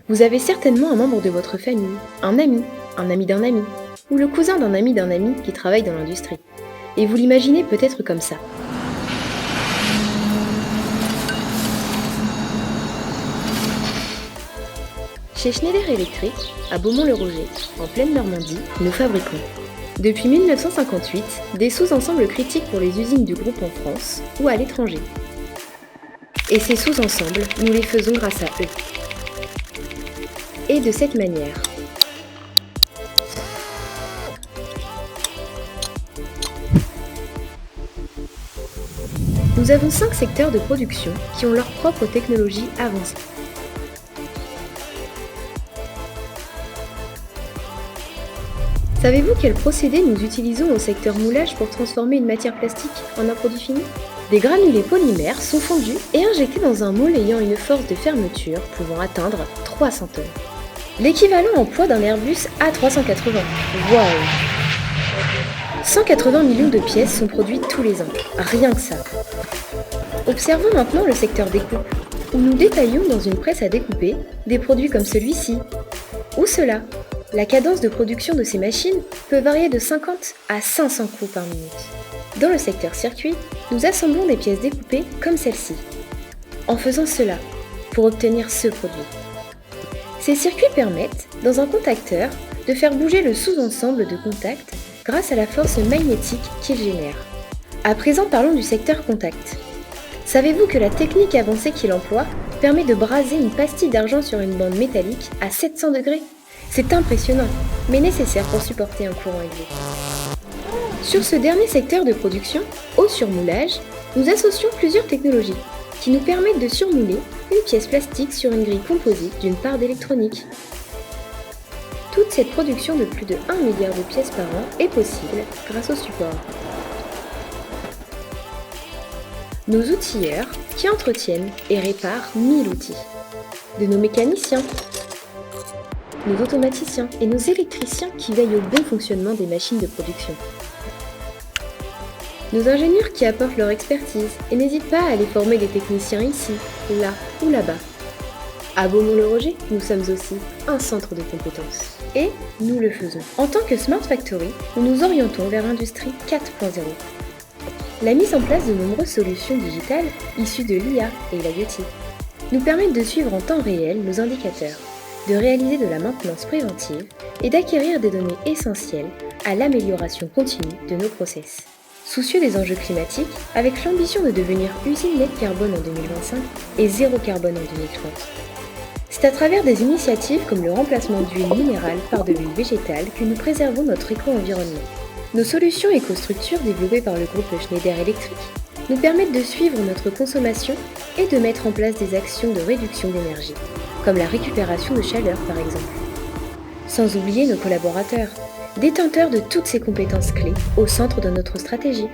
Vous avez certainement un membre de votre famille, un ami d'un ami, ou le cousin d'un ami qui travaille dans l'industrie. Et vous l'imaginez peut-être comme ça. Chez Schneider Electric, à Beaumont-le-Roger, en pleine Normandie, nous fabriquons, depuis 1958, des sous-ensembles critiques pour les usines du groupe en France ou à l'étranger. Et ces sous-ensembles, nous les faisons grâce à eux. Et de cette manière. Nous avons 5 secteurs de production qui ont leur propre technologie avancée. Savez-vous quel procédé nous utilisons au secteur moulage pour transformer une matière plastique en un produit fini? Des granulés polymères sont fondus et injectés dans un moule ayant une force de fermeture pouvant atteindre 300 tonnes. L'équivalent en poids d'un Airbus A380. Waouh! 180 millions de pièces sont produites tous les ans, rien que ça. Observons maintenant le secteur découpe, où nous détaillons dans une presse à découper des produits comme celui-ci, ou cela. La cadence de production de ces machines peut varier de 50 à 500 coups par minute. Dans le secteur circuit, nous assemblons des pièces découpées comme celle-ci, en faisant cela, pour obtenir ce produit. Ces circuits permettent, dans un contacteur, de faire bouger le sous-ensemble de contact grâce à la force magnétique qu'il génère. À présent, parlons du secteur contact. Savez-vous que la technique avancée qu'il emploie permet de braser une pastille d'argent sur une bande métallique à 700 degrés? C'est impressionnant, mais nécessaire pour supporter un courant élevé. Sur ce dernier secteur de production, au surmoulage, nous associons plusieurs technologies qui nous permettent de surmouler une pièce plastique sur une grille composite d'une part d'électronique. Toute cette production de plus de 1 milliard de pièces par an est possible grâce au support. Nos outilleurs qui entretiennent et réparent 1000 outils. De nos mécaniciens, nos automaticiens et nos électriciens qui veillent au bon fonctionnement des machines de production. Nos ingénieurs qui apportent leur expertise et n'hésitent pas à aller former des techniciens ici, là ou là-bas. À Beaumont-le-Roger, nous sommes aussi un centre de compétences. Et nous le faisons. En tant que Smart Factory, nous nous orientons vers l'industrie 4.0. La mise en place de nombreuses solutions digitales issues de l'IA et l'IoT nous permettent de suivre en temps réel nos indicateurs, de réaliser de la maintenance préventive et d'acquérir des données essentielles à l'amélioration continue de nos process. Soucieux des enjeux climatiques, avec l'ambition de devenir usine net carbone en 2025 et zéro carbone en 2030. C'est à travers des initiatives comme le remplacement d'huile minérale par de l'huile végétale que nous préservons notre éco-environnement. Nos solutions éco-structures développées par le groupe Schneider Electric nous permettent de suivre notre consommation et de mettre en place des actions de réduction d'énergie, comme la récupération de chaleur par exemple. Sans oublier nos collaborateurs, détenteurs de toutes ces compétences clés au centre de notre stratégie.